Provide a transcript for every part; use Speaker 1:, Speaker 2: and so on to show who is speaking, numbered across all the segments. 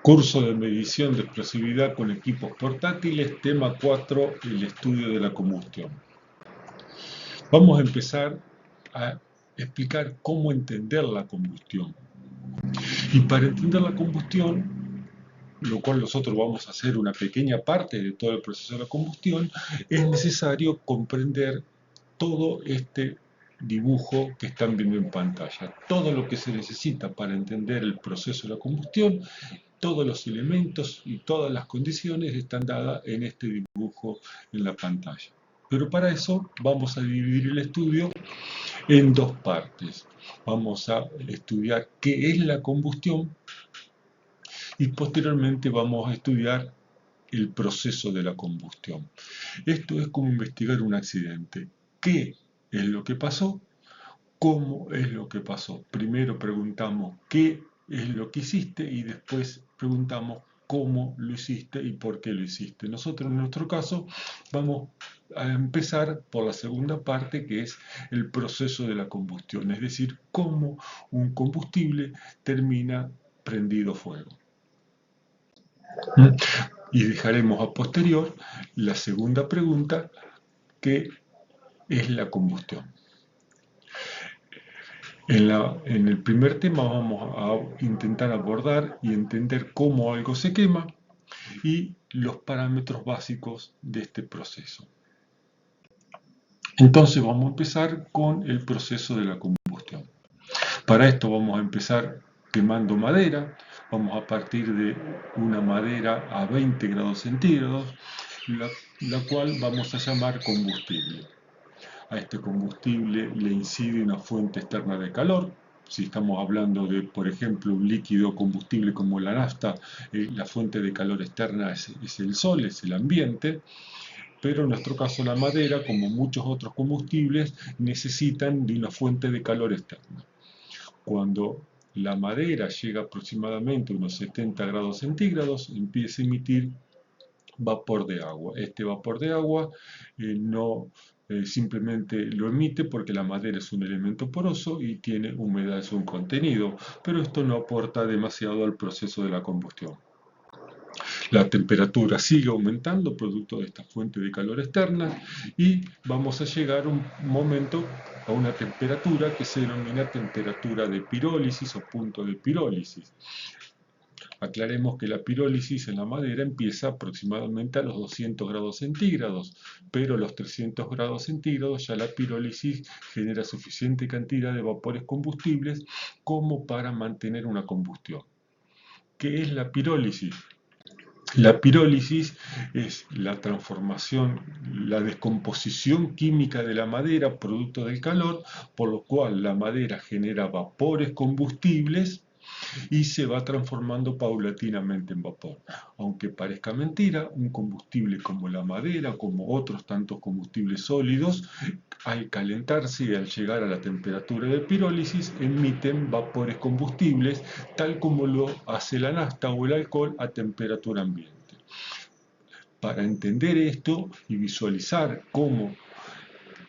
Speaker 1: Curso de medición de explosividad con equipos portátiles, tema 4, el estudio de la combustión. Vamos a empezar a explicar cómo entender la combustión. Y para entender la combustión, lo cual nosotros vamos a hacer una pequeña parte de todo el proceso de la combustión, es necesario comprender todo este dibujo que están viendo en pantalla. Todo lo que se necesita para entender el proceso de la combustión, todos los elementos y todas las condiciones están dadas en este dibujo en la pantalla. Pero para eso vamos a dividir el estudio en dos partes. Vamos a estudiar qué es la combustión y posteriormente vamos a estudiar el proceso de la combustión. Esto es como investigar un accidente. ¿Qué es lo que pasó? ¿Cómo es lo que pasó? Primero preguntamos qué es lo que hiciste y después preguntamos cómo lo hiciste y por qué lo hiciste. Nosotros en nuestro caso vamos a empezar por la segunda parte, que es el proceso de la combustión, es decir, cómo un combustible termina prendido fuego. Y dejaremos a posterior la segunda pregunta, que es la combustión. En el primer tema vamos a intentar abordar y entender cómo algo se quema y los parámetros básicos de este proceso. Entonces vamos a empezar con el proceso de la combustión. Para esto vamos a empezar quemando madera. Vamos a partir de una madera a 20 grados centígrados, la cual vamos a llamar combustible. A este combustible le incide una fuente externa de calor. Si estamos hablando de, por ejemplo, un líquido combustible como la nafta, la fuente de calor externa es el sol, es el ambiente. Pero en nuestro caso la madera, como muchos otros combustibles, necesitan de una fuente de calor externa. Cuando la madera llega aproximadamente a unos 70 grados centígrados, empieza a emitir vapor de agua. Este vapor de agua no simplemente lo emite porque la madera es un elemento poroso y tiene humedad en su contenido, pero esto no aporta demasiado al proceso de la combustión. La temperatura sigue aumentando producto de esta fuente de calor externa y vamos a llegar un momento a una temperatura que se denomina temperatura de pirólisis o punto de pirólisis. Aclaremos que la pirólisis en la madera empieza aproximadamente a los 200 grados centígrados, pero a los 300 grados centígrados ya la pirólisis genera suficiente cantidad de vapores combustibles como para mantener una combustión. ¿Qué es la pirólisis? La pirólisis es la transformación, la descomposición química de la madera producto del calor, por lo cual la madera genera vapores combustibles y se va transformando paulatinamente en vapor. Aunque parezca mentira, un combustible como la madera, como otros tantos combustibles sólidos, al calentarse y al llegar a la temperatura de pirólisis, emiten vapores combustibles, tal como lo hace la nafta o el alcohol a temperatura ambiente. Para entender esto y visualizar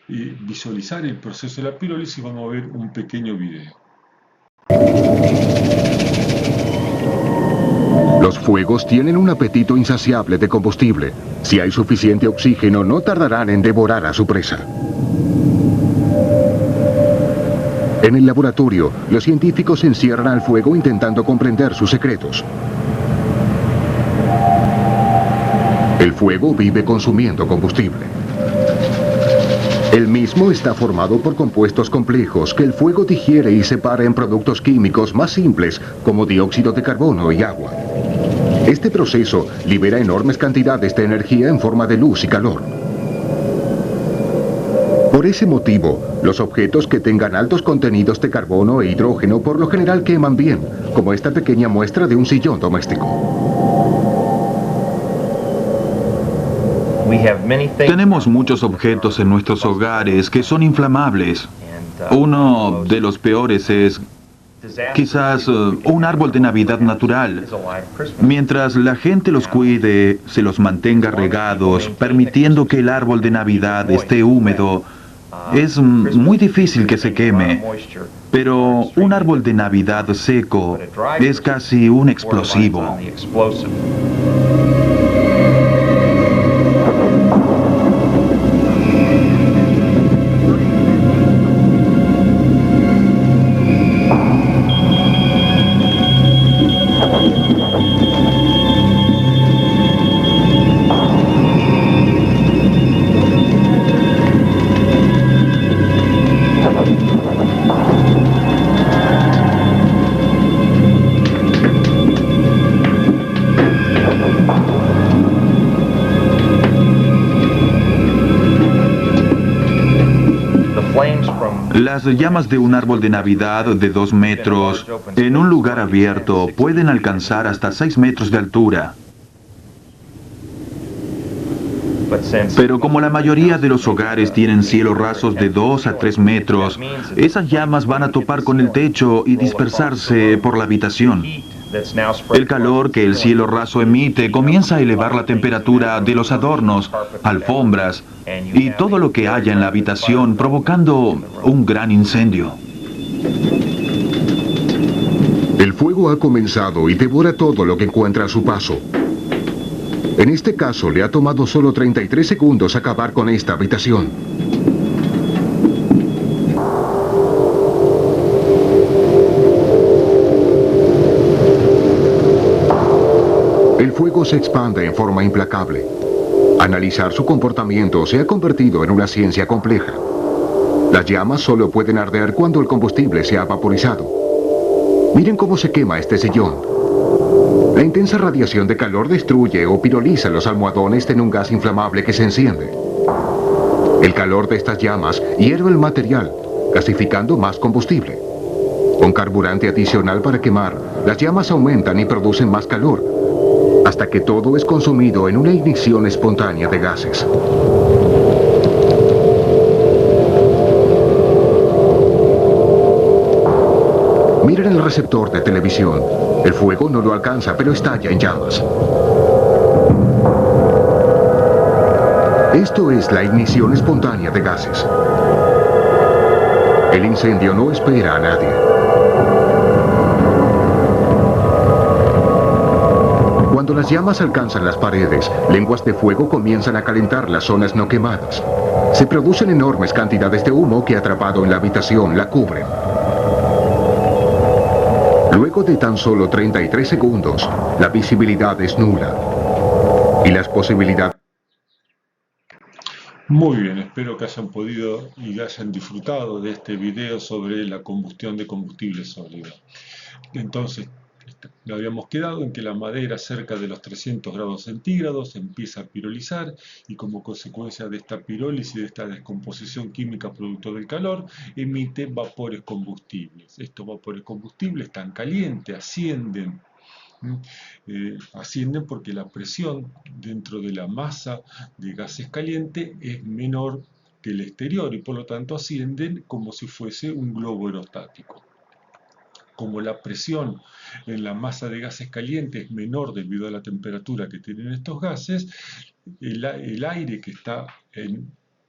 Speaker 1: visualizar el proceso de la pirólisis, vamos a ver un pequeño video.
Speaker 2: Los fuegos tienen un apetito insaciable de combustible. Si hay suficiente oxígeno, no tardarán en devorar a su presa. En el laboratorio, los científicos encierran al fuego intentando comprender sus secretos. El fuego vive consumiendo combustible. El mismo está formado por compuestos complejos que el fuego digiere y separa en productos químicos más simples como dióxido de carbono y agua. Este proceso libera enormes cantidades de energía en forma de luz y calor. Por ese motivo, los objetos que tengan altos contenidos de carbono e hidrógeno por lo general queman bien, como esta pequeña muestra de un sillón doméstico.
Speaker 3: Tenemos muchos objetos en nuestros hogares que son inflamables. Uno de los peores es quizás un árbol de Navidad natural. Mientras la gente los cuide, se los mantenga regados, permitiendo que el árbol de Navidad esté húmedo, es muy difícil que se queme. Pero un árbol de Navidad seco es casi un explosivo. Las llamas de un árbol de Navidad de 2 metros en un lugar abierto pueden alcanzar hasta 6 metros de altura. Pero como la mayoría de los hogares tienen cielos rasos de 2 a 3 metros, esas llamas van a topar con el techo y dispersarse por la habitación. El calor que el cielo raso emite comienza a elevar la temperatura de los adornos, alfombras y todo lo que haya en la habitación, provocando un gran incendio.
Speaker 2: El fuego ha comenzado y devora todo lo que encuentra a su paso. En este caso, le ha tomado solo 33 segundos acabar con esta habitación. El fuego se expande en forma implacable. Analizar su comportamiento se ha convertido en una ciencia compleja. Las llamas solo pueden arder cuando el combustible se ha vaporizado. Miren cómo se quema este sillón. La intensa radiación de calor destruye o piroliza los almohadones en un gas inflamable que se enciende. El calor de estas llamas hierve el material, gasificando más combustible. Con carburante adicional para quemar, las llamas aumentan y producen más calor, hasta que todo es consumido en una ignición espontánea de gases. Miren el receptor de televisión. El fuego no lo alcanza, pero estalla en llamas. Esto es la ignición espontánea de gases. El incendio no espera a nadie. Cuando las llamas alcanzan las paredes, lenguas de fuego comienzan a calentar las zonas no quemadas. Se producen enormes cantidades de humo que, atrapado en la habitación, la cubren. Luego de tan solo 33 segundos, la visibilidad es nula. Y las posibilidades...
Speaker 1: Muy bien, espero que hayan podido y hayan disfrutado de este video sobre la combustión de combustible sólido. Entonces, habíamos quedado en que la madera cerca de los 300 grados centígrados empieza a pirolizar y como consecuencia de esta pirólisis, de esta descomposición química producto del calor, emite vapores combustibles. Estos vapores combustibles están calientes, ascienden. Ascienden porque la presión dentro de la masa de gases calientes es menor que el exterior y por lo tanto ascienden como si fuese un globo aerostático. Como la presión en la masa de gases calientes es menor debido a la temperatura que tienen estos gases, el aire que está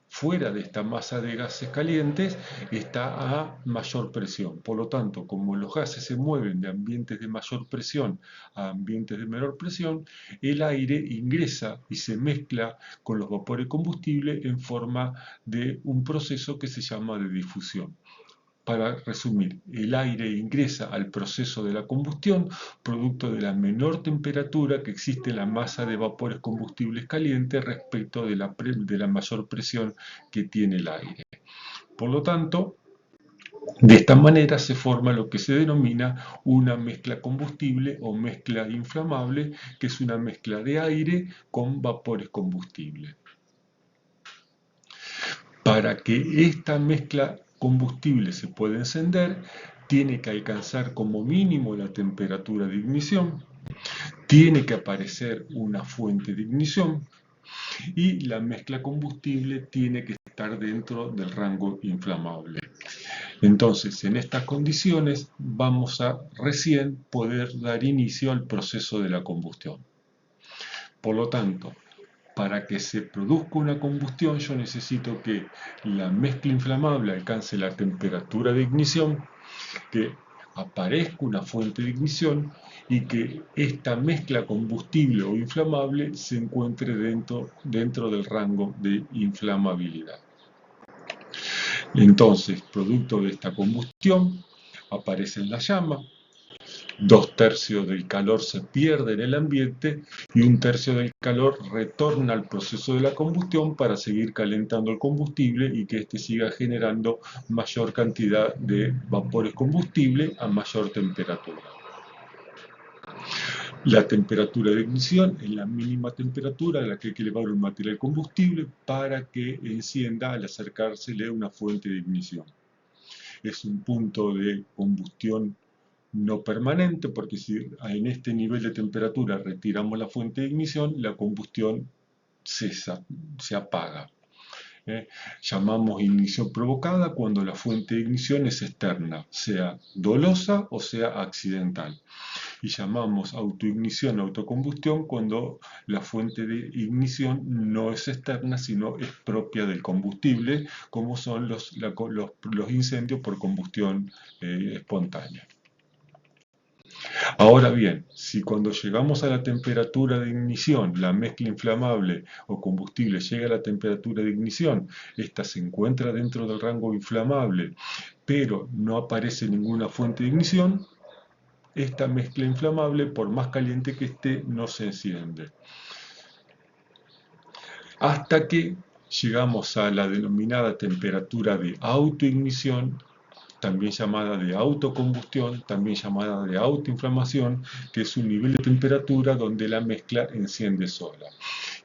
Speaker 1: fuera de esta masa de gases calientes está a mayor presión. Por lo tanto, como los gases se mueven de ambientes de mayor presión a ambientes de menor presión, el aire ingresa y se mezcla con los vapores combustibles en forma de un proceso que se llama de difusión. Para resumir, el aire ingresa al proceso de la combustión producto de la menor temperatura que existe en la masa de vapores combustibles calientes respecto de la mayor presión que tiene el aire. Por lo tanto, de esta manera se forma lo que se denomina una mezcla combustible o mezcla inflamable, que es una mezcla de aire con vapores combustibles. Para que esta mezcla combustible se pueda encender, tiene que alcanzar como mínimo la temperatura de ignición, tiene que aparecer una fuente de ignición y la mezcla combustible tiene que estar dentro del rango inflamable. Entonces, en estas condiciones vamos a recién poder dar inicio al proceso de la combustión. Por lo tanto, para que se produzca una combustión, yo necesito que la mezcla inflamable alcance la temperatura de ignición que aparezca una fuente de ignición y que esta mezcla combustible o inflamable se encuentre dentro del rango de inflamabilidad. Entonces, producto de esta combustión, aparece la llama, 2/3 del calor se pierde en el ambiente y 1/3 del calor retorna al proceso de la combustión para seguir calentando el combustible y que éste siga generando mayor cantidad de vapores combustible a mayor temperatura. La temperatura de ignición es la mínima temperatura a la que hay que elevar un material combustible para que encienda al acercársele una fuente de ignición. Es un punto de combustión no permanente, porque si en este nivel de temperatura retiramos la fuente de ignición, la combustión cesa, se apaga. Llamamos ignición provocada cuando la fuente de ignición es externa, sea dolosa o sea accidental. Y llamamos autoignición, autocombustión, cuando la fuente de ignición no es externa, sino es propia del combustible, como son los incendios por combustión espontánea. Ahora bien, si cuando llegamos a la temperatura de ignición, la mezcla inflamable o combustible llega a la temperatura de ignición, esta se encuentra dentro del rango inflamable, pero no aparece ninguna fuente de ignición, esta mezcla inflamable, por más caliente que esté, no se enciende. Hasta que llegamos a la denominada temperatura de autoignición, también llamada de autocombustión, también llamada de autoinflamación, que es un nivel de temperatura donde la mezcla enciende sola.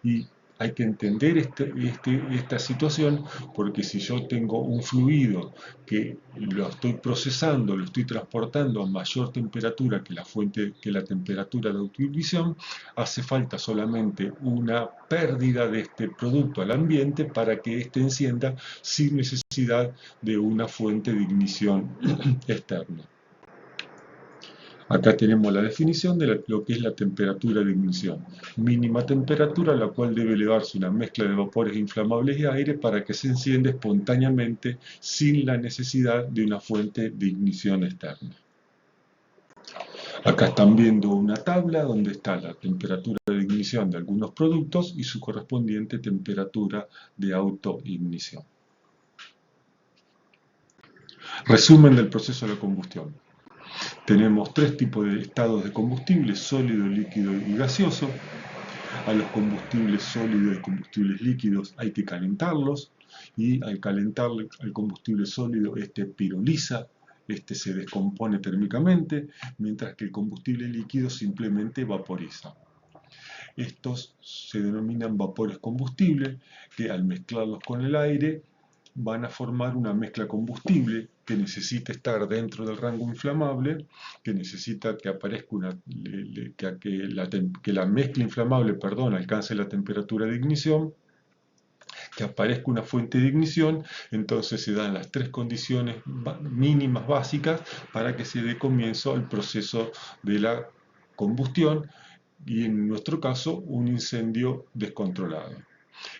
Speaker 1: Y hay que entender esta situación, porque si yo tengo un fluido que lo estoy procesando, lo estoy transportando a mayor temperatura que la temperatura de autoignición, hace falta solamente una pérdida de este producto al ambiente para que éste encienda sin necesidad de una fuente de ignición externa. Acá tenemos la definición de lo que es la temperatura de ignición. Mínima temperatura a la cual debe elevarse una mezcla de vapores inflamables y aire para que se encienda espontáneamente sin la necesidad de una fuente de ignición externa. Acá están viendo una tabla donde está la temperatura de ignición de algunos productos y su correspondiente temperatura de autoignición. Resumen del proceso de la combustión. Tenemos 3 tipos de estados de combustible: sólido, líquido y gaseoso. A los combustibles sólidos y combustibles líquidos hay que calentarlos, y al calentar el combustible sólido, este piroliza, este se descompone térmicamente, mientras que el combustible líquido simplemente vaporiza. Estos se denominan vapores combustibles, que al mezclarlos con el aire van a formar una mezcla combustible que necesita estar dentro del rango inflamable, que necesita que aparezca que la mezcla inflamable, alcance la temperatura de ignición, que aparezca una fuente de ignición. Entonces se dan las 3 condiciones mínimas básicas para que se dé comienzo al proceso de la combustión y, en nuestro caso, un incendio descontrolado.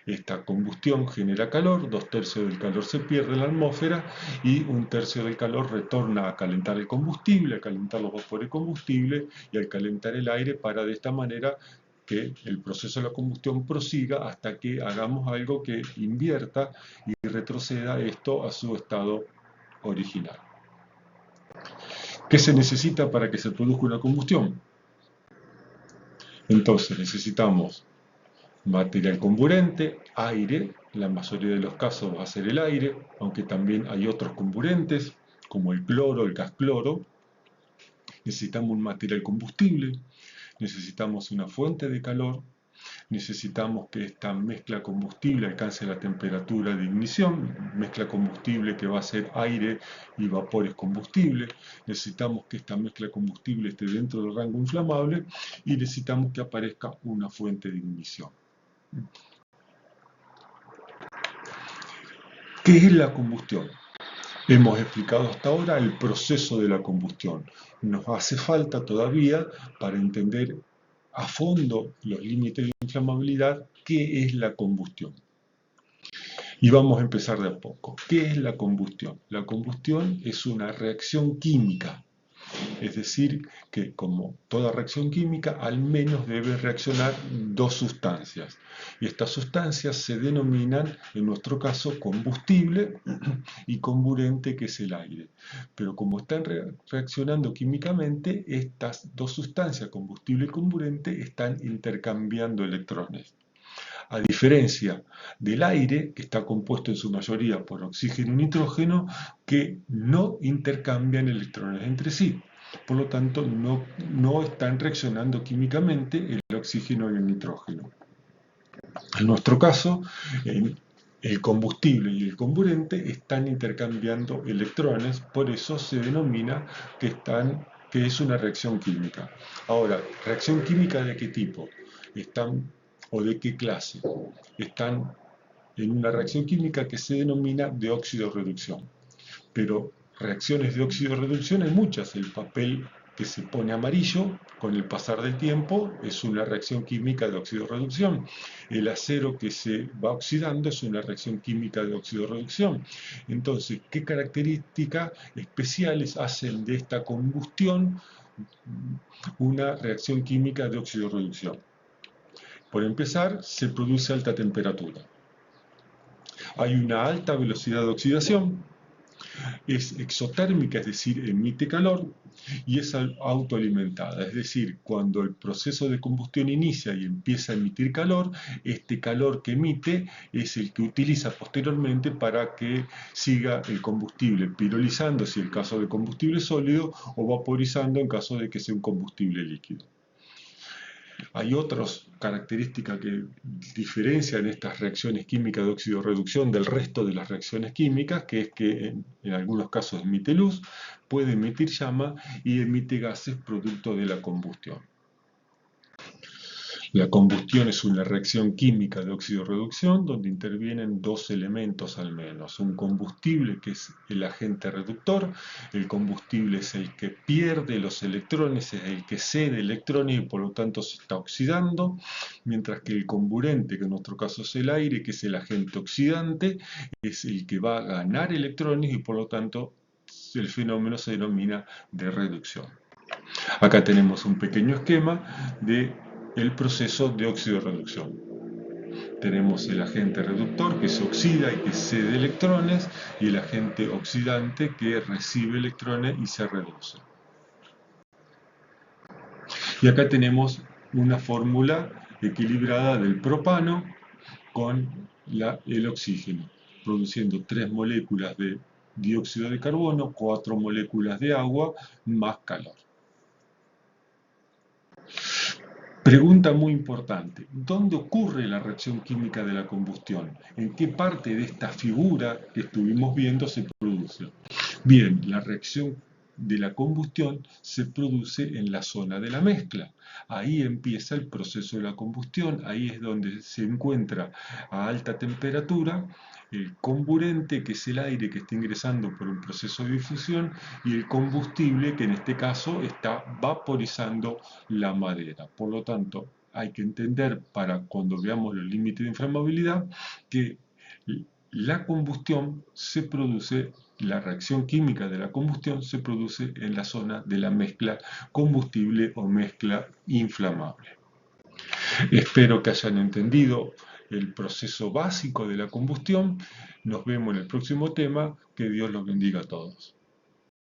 Speaker 1: Esta combustión genera calor, 2/3 del calor se pierde en la atmósfera y 1/3 del calor retorna a calentar el combustible, a calentar los vapores de combustible y al calentar el aire, para de esta manera que el proceso de la combustión prosiga hasta que hagamos algo que invierta y retroceda esto a su estado original. ¿Qué se necesita para que se produzca una combustión? Entonces necesitamos material comburente, aire, la mayoría de los casos va a ser el aire, aunque también hay otros comburentes, como el cloro, el gas cloro. Necesitamos un material combustible, necesitamos una fuente de calor, necesitamos que esta mezcla combustible alcance la temperatura de ignición, mezcla combustible que va a ser aire y vapores combustible, necesitamos que esta mezcla combustible esté dentro del rango inflamable y necesitamos que aparezca una fuente de ignición. ¿Qué es la combustión? Hemos explicado hasta ahora el proceso de la combustión. Nos hace falta todavía, para entender a fondo los límites de inflamabilidad, qué es la combustión. Y vamos a empezar de a poco. ¿Qué es la combustión? La combustión es una reacción química. Es decir, que como toda reacción química, al menos debe reaccionar dos sustancias. Y estas sustancias se denominan, en nuestro caso, combustible y comburente, que es el aire. Pero como están reaccionando químicamente, estas dos sustancias, combustible y comburente, están intercambiando electrones. A diferencia del aire, que está compuesto en su mayoría por oxígeno y nitrógeno, que no intercambian electrones entre sí. Por lo tanto, no están reaccionando químicamente el oxígeno y el nitrógeno. En nuestro caso, el combustible y el comburente están intercambiando electrones, por eso se denomina que es una reacción química. Ahora, ¿reacción química de qué tipo? ¿O de qué clase? Están en una reacción química que se denomina de óxido-reducción. Pero reacciones de óxido-reducción hay muchas. El papel que se pone amarillo con el pasar del tiempo es una reacción química de óxido-reducción. El acero que se va oxidando es una reacción química de óxido-reducción. Entonces, ¿qué características especiales hacen de esta combustión una reacción química de óxido-reducción? Por empezar, se produce a alta temperatura. Hay una alta velocidad de oxidación, es exotérmica, es decir, emite calor, y es autoalimentada, es decir, cuando el proceso de combustión inicia y empieza a emitir calor, este calor que emite es el que utiliza posteriormente para que siga el combustible pirolizando, si es el caso de combustible sólido, o vaporizando en caso de que sea un combustible líquido. Hay otras características que diferencian estas reacciones químicas de óxido-reducción del resto de las reacciones químicas, que es que en algunos casos emite luz, puede emitir llama y emite gases producto de la combustión. La combustión es una reacción química de óxido-reducción donde intervienen dos elementos al menos. Un combustible, que es el agente reductor. El combustible es el que pierde los electrones, es el que cede electrones y por lo tanto se está oxidando. Mientras que el comburente, que en nuestro caso es el aire, que es el agente oxidante, es el que va a ganar electrones y por lo tanto el fenómeno se denomina de reducción. Acá tenemos un pequeño esquema de el proceso de óxido-reducción. Tenemos el agente reductor que se oxida y que cede electrones y el agente oxidante que recibe electrones y se reduce. Y acá tenemos una fórmula equilibrada del propano con el oxígeno, produciendo 3 moléculas de dióxido de carbono, 4 moléculas de agua más calor. Pregunta muy importante, ¿dónde ocurre la reacción química de la combustión? ¿En qué parte de esta figura que estuvimos viendo se produce? Bien, la reacción de la combustión se produce en la zona de la mezcla. Ahí empieza el proceso de la combustión, ahí es donde se encuentra a alta temperatura el comburente, que es el aire que está ingresando por un proceso de difusión, y el combustible, que en este caso está vaporizando la madera. Por lo tanto, hay que entender, para cuando veamos los límites de inflamabilidad, que la combustión se produce, la reacción química de la combustión se produce en la zona de la mezcla combustible o mezcla inflamable. Espero que hayan entendido el proceso básico de la combustión. Nos vemos en el próximo tema. Que Dios los bendiga a todos.